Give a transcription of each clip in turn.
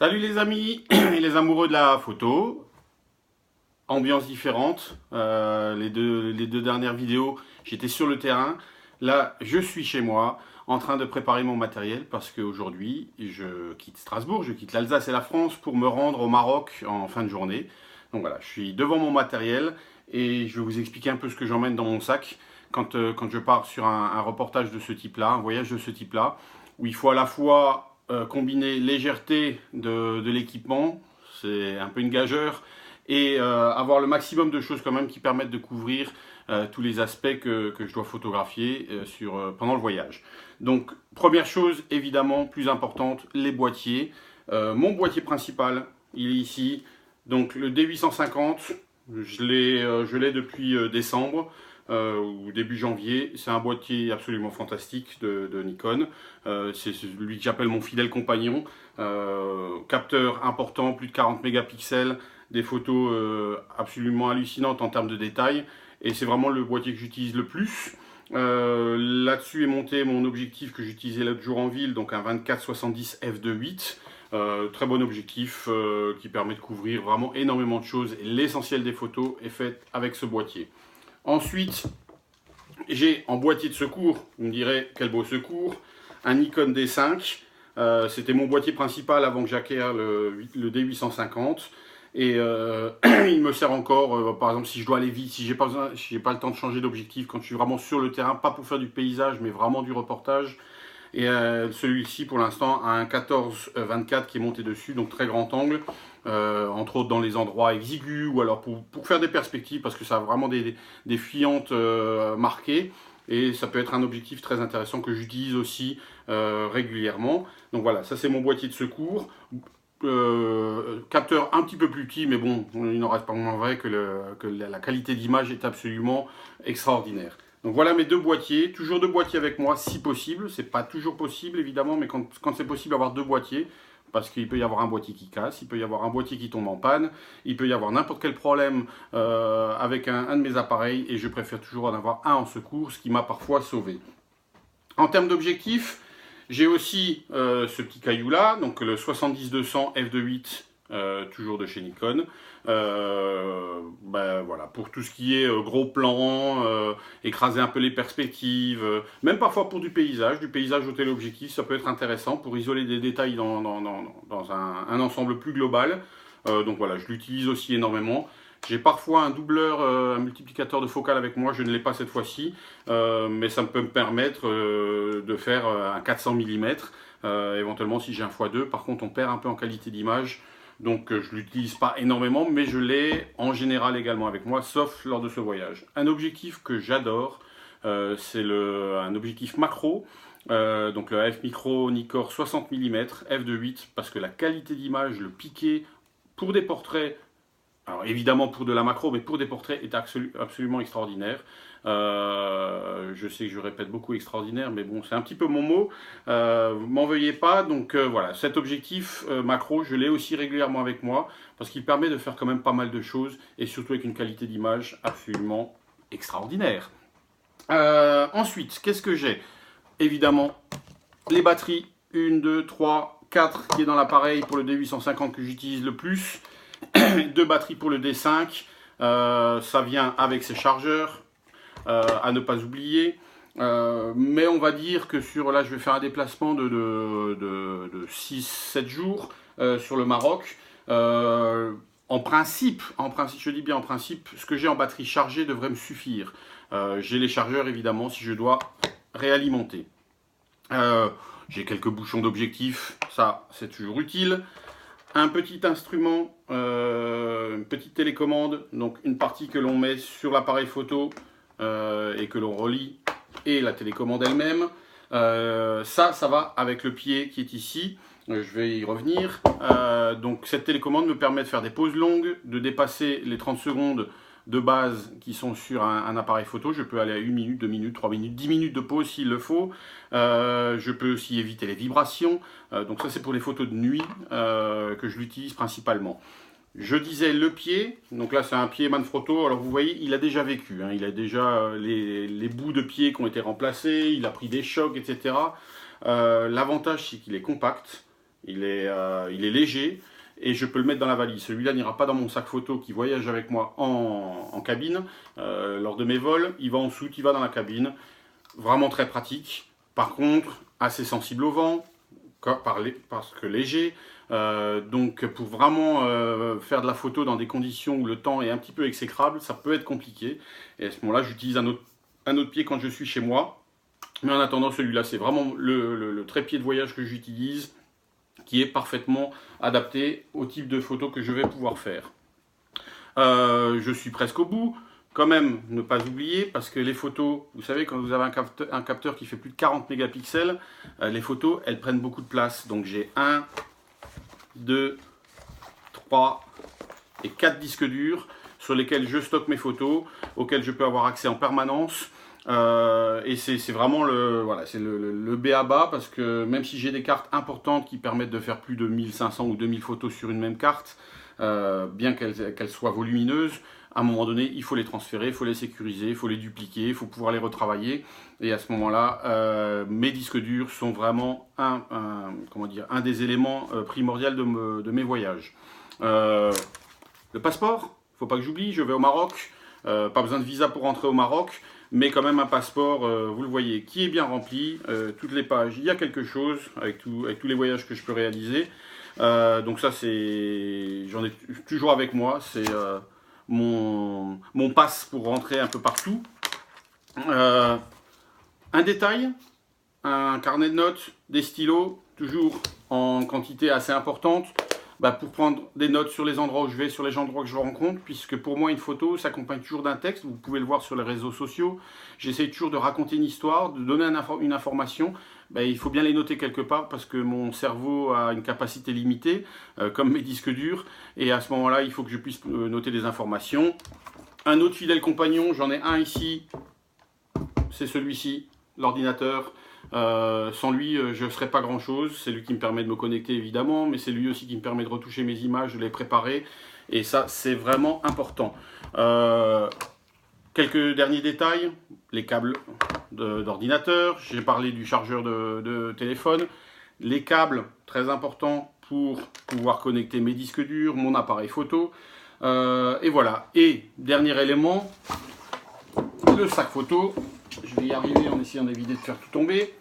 Salut les amis et les amoureux de la photo. Ambiance différente. Les deux dernières vidéos, j'étais sur le terrain. Là, je suis chez moi en train de préparer mon matériel parce qu'aujourd'hui, je quitte Strasbourg, je quitte l'Alsace et la France pour me rendre au Maroc en fin de journée. Donc voilà, je suis devant mon matériel et je vais vous expliquer un peu ce que j'emmène dans mon sac quand je pars sur un reportage de ce type-là, un voyage de ce type-là, où il faut à la fois combiner légèreté de l'équipement, c'est un peu une gageure, et avoir le maximum de choses quand même qui permettent de couvrir tous les aspects que je dois photographier pendant le voyage. Donc première chose évidemment plus importante, les boîtiers. Mon boîtier principal, il est ici, donc le D850, je l'ai depuis décembre. Ou début janvier. C'est un boîtier absolument fantastique de Nikon. C'est celui que j'appelle mon fidèle compagnon. Capteur important, plus de 40 mégapixels, des photos absolument hallucinantes en termes de détails. Et c'est vraiment le boîtier que j'utilise le plus. Là-dessus est monté mon objectif que j'utilisais l'autre jour en ville, donc un 24-70 f2.8. Très bon objectif qui permet de couvrir vraiment énormément de choses. Et l'essentiel des photos est fait avec ce boîtier. Ensuite, j'ai en boîtier de secours, vous me direz quel beau secours, un Nikon D5. C'était mon boîtier principal avant que j'acquière le D850. Et il me sert encore, par exemple, si je dois aller vite, si j'ai pas le temps de changer d'objectif, quand je suis vraiment sur le terrain, pas pour faire du paysage, mais vraiment du reportage. Et celui-ci, pour l'instant, a un 14-24 qui est monté dessus, donc très grand angle. Entre autres dans les endroits exigus ou alors pour faire des perspectives parce que ça a vraiment des fuyantes marquées et ça peut être un objectif très intéressant que j'utilise aussi régulièrement. Donc voilà, ça c'est mon boîtier de secours. Capteur un petit peu plus petit, mais bon, il n'en reste pas moins vrai que la qualité d'image est absolument extraordinaire. Donc voilà mes deux boîtiers, toujours deux boîtiers avec moi si possible, c'est pas toujours possible évidemment, mais quand c'est possible avoir deux boîtiers, parce qu'il peut y avoir un boîtier qui casse, il peut y avoir un boîtier qui tombe en panne, il peut y avoir n'importe quel problème avec un de mes appareils, et je préfère toujours en avoir un en secours, ce qui m'a parfois sauvé. En termes d'objectifs, j'ai aussi ce petit caillou là, donc le 70-200 f2.8, toujours de chez Nikon. Voilà, pour tout ce qui est gros plan, écraser un peu les perspectives, même parfois pour du paysage au téléobjectif, ça peut être intéressant pour isoler des détails dans un ensemble plus global. Donc voilà, je l'utilise aussi énormément. J'ai parfois un doubleur, un multiplicateur de focale avec moi, je ne l'ai pas cette fois-ci, mais ça peut me permettre de faire un 400 mm, éventuellement si j'ai un x2. Par contre, on perd un peu en qualité d'image, donc je ne l'utilise pas énormément, mais je l'ai en général également avec moi, sauf lors de ce voyage. Un objectif que j'adore, c'est un objectif macro, donc le AF Micro Nikkor 60 mm f2.8, parce que la qualité d'image, le piqué pour des portraits, alors évidemment pour de la macro, mais pour des portraits est absolument extraordinaire. Je sais que je répète beaucoup extraordinaire, mais bon, c'est un petit peu mon mot. M'en veuillez pas. Donc voilà, cet objectif macro, je l'ai aussi régulièrement avec moi, parce qu'il permet de faire quand même pas mal de choses, et surtout avec une qualité d'image absolument extraordinaire. Ensuite, qu'est-ce que j'ai? Évidemment, les batteries, 1, 2, 3, 4 qui est dans l'appareil pour le D850 que j'utilise le plus. Deux batteries pour le D5, ça vient avec ses chargeurs, à ne pas oublier. Mais on va dire que là je vais faire un déplacement de 6-7 jours sur le Maroc. En principe, je dis bien en principe, ce que j'ai en batterie chargée devrait me suffire. J'ai les chargeurs évidemment si je dois réalimenter. J'ai quelques bouchons d'objectif, ça c'est toujours utile. Un petit instrument, une petite télécommande, donc une partie que l'on met sur l'appareil photo et que l'on relie, et la télécommande elle-même. Ça va avec le pied qui est ici. Je vais y revenir. Donc cette télécommande me permet de faire des pauses longues, de dépasser les 30 secondes de base qui sont sur un appareil photo. Je peux aller à 1 minute, 2 minutes, 3 minutes, 10 minutes de pause s'il le faut. Je peux aussi éviter les vibrations. Donc ça c'est pour les photos de nuit que je l'utilise principalement. Je disais le pied, donc là c'est un pied Manfrotto, alors vous voyez il a déjà vécu, hein, il a déjà les bouts de pied qui ont été remplacés, il a pris des chocs, etc. L'avantage c'est qu'il est compact, il est léger et je peux le mettre dans la valise. Celui-là n'ira pas dans mon sac photo qui voyage avec moi en cabine lors de mes vols. Il va en soute, il va dans la cabine. Vraiment très pratique. Par contre, assez sensible au vent, parce que léger. Donc pour vraiment faire de la photo dans des conditions où le temps est un petit peu exécrable, ça peut être compliqué. Et à ce moment-là, j'utilise un autre pied quand je suis chez moi. Mais en attendant, celui-là, c'est vraiment le trépied de voyage que j'utilise, qui est parfaitement adapté au type de photo que je vais pouvoir faire. Je suis presque au bout. Quand même, ne pas oublier, parce que les photos, vous savez, quand vous avez un capteur qui fait plus de 40 mégapixels, les photos, elles prennent beaucoup de place. Donc j'ai 1, 2, 3 et 4 disques durs sur lesquels je stocke mes photos, auxquels je peux avoir accès en permanence. Et c'est vraiment le b.a.-ba, parce que même si j'ai des cartes importantes qui permettent de faire plus de 1500 ou 2000 photos sur une même carte, bien qu'elles soient volumineuses, à un moment donné, il faut les transférer, il faut les sécuriser, il faut les dupliquer, il faut pouvoir les retravailler. Et à ce moment-là, mes disques durs sont vraiment un des éléments primordiaux de mes voyages. Le passeport, il ne faut pas que j'oublie, je vais au Maroc. Pas besoin de visa pour rentrer au Maroc, mais quand même un passeport, vous le voyez, qui est bien rempli. Toutes les pages, il y a quelque chose avec tous les voyages que je peux réaliser. Donc ça, j'en ai toujours avec moi. C'est mon passe pour rentrer un peu partout. Un détail, un carnet de notes, des stylos, toujours en quantité assez importante, pour prendre des notes sur les endroits où je vais, sur les endroits que je rencontre, puisque pour moi une photo s'accompagne toujours d'un texte. Vous pouvez le voir sur les réseaux sociaux. J'essaie toujours de raconter une histoire, de donner une information. Il faut bien les noter quelque part, parce que mon cerveau a une capacité limitée, comme mes disques durs, et à ce moment-là, il faut que je puisse noter des informations. Un autre fidèle compagnon, j'en ai un ici, c'est celui-ci, l'ordinateur. Sans lui, je ne ferais pas grand-chose. C'est lui qui me permet de me connecter, évidemment, mais c'est lui aussi qui me permet de retoucher mes images, de les préparer, et ça, c'est vraiment important. Quelques derniers détails, les câbles d'ordinateur, j'ai parlé du chargeur de téléphone, les câbles, très importants pour pouvoir connecter mes disques durs, mon appareil photo, et voilà. Et dernier élément, le sac photo. Je vais y arriver en essayant d'éviter de faire tout tomber.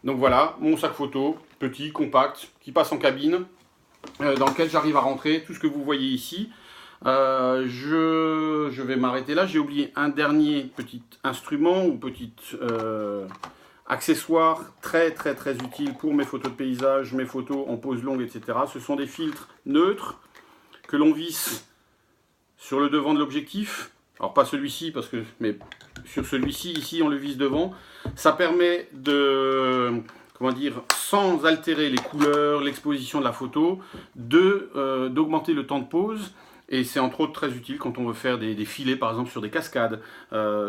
Donc voilà, mon sac photo, petit, compact, qui passe en cabine, dans lequel j'arrive à rentrer tout ce que vous voyez ici. Je vais m'arrêter là. J'ai oublié un dernier petit instrument ou petit accessoire très utile pour mes photos de paysage, mes photos en pose longue, etc. Ce sont des filtres neutres que l'on visse sur le devant de l'objectif. Alors pas celui-ci, mais sur celui-ci, ici on le visse devant. Ça permet de, sans altérer les couleurs, l'exposition de la photo, d'augmenter le temps de pose. Et c'est entre autres très utile quand on veut faire des filets, par exemple sur des cascades.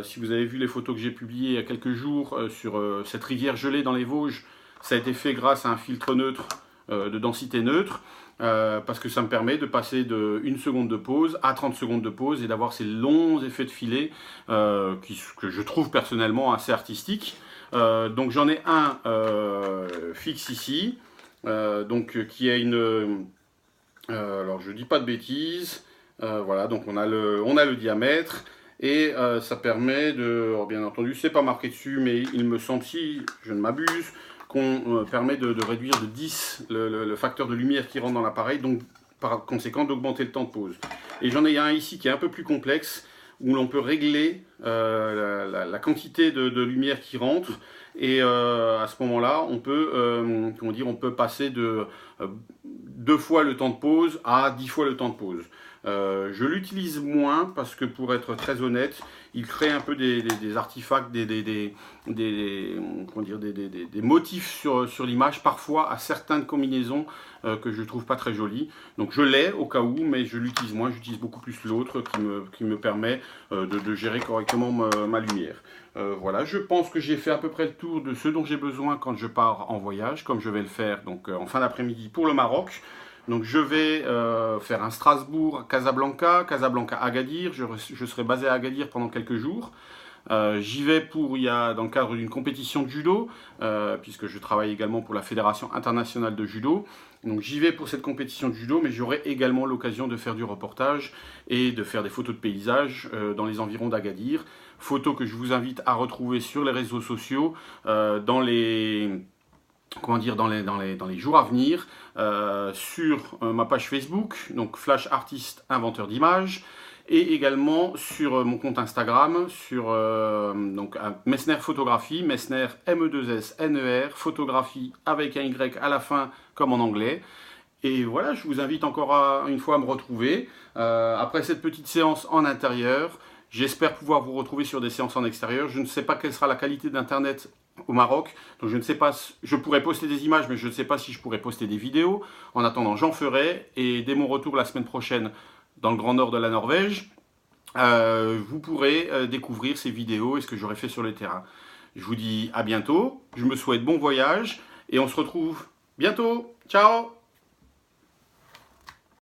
Si vous avez vu les photos que j'ai publiées il y a quelques jours sur cette rivière gelée dans les Vosges, ça a été fait grâce à un filtre neutre, de densité neutre. Parce que ça me permet de passer de 1 seconde de pause à 30 secondes de pause et d'avoir ces longs effets de filet que je trouve personnellement assez artistiques. Donc j'en ai un fixe ici, qui a une... alors je dis pas de bêtises, voilà, donc on a le diamètre, et ça permet de... Alors, bien entendu, c'est pas marqué dessus, mais il me semble, si je ne m'abuse, qu'on permet de réduire de 10 le facteur de lumière qui rentre dans l'appareil, donc par conséquent d'augmenter le temps de pause. Et j'en ai un ici qui est un peu plus complexe, où l'on peut régler la quantité de lumière qui rentre, et à ce moment-là, on peut, on peut passer de 2 fois le temps de pause à 10 fois le temps de pause. Je l'utilise moins parce que, pour être très honnête, il crée un peu des artefacts, des motifs sur l'image, parfois à certaines combinaisons que je ne trouve pas très jolies. Donc je l'ai au cas où, mais je l'utilise moins, j'utilise beaucoup plus l'autre qui me permet de gérer correctement ma lumière. Voilà, je pense que j'ai fait à peu près le tour de ce dont j'ai besoin quand je pars en voyage, comme je vais le faire donc, en fin d'après-midi pour le Maroc. Donc je vais faire un Strasbourg, Casablanca, Agadir. Je serai basé à Agadir pendant quelques jours. J'y vais dans le cadre d'une compétition de judo, puisque je travaille également pour la Fédération internationale de judo. Donc j'y vais pour cette compétition de judo, mais j'aurai également l'occasion de faire du reportage et de faire des photos de paysages dans les environs d'Agadir. Photos que je vous invite à retrouver sur les réseaux sociaux, dans les jours à venir, sur ma page Facebook, donc Flash Artiste Inventeur d'images, et également sur mon compte Instagram, sur Messner Photographie, Messner M2SNER, photographie avec un Y à la fin comme en anglais. Et voilà, je vous invite encore une fois à me retrouver. Après cette petite séance en intérieur, j'espère pouvoir vous retrouver sur des séances en extérieur. Je ne sais pas quelle sera la qualité d'Internet au Maroc, donc je ne sais pas, je pourrais poster des images, mais je ne sais pas si je pourrais poster des vidéos. En attendant, j'en ferai, et dès mon retour la semaine prochaine dans le grand nord de la Norvège, vous pourrez découvrir ces vidéos et ce que j'aurai fait sur le terrain. Je vous dis à bientôt, je me souhaite bon voyage, et on se retrouve bientôt. Ciao!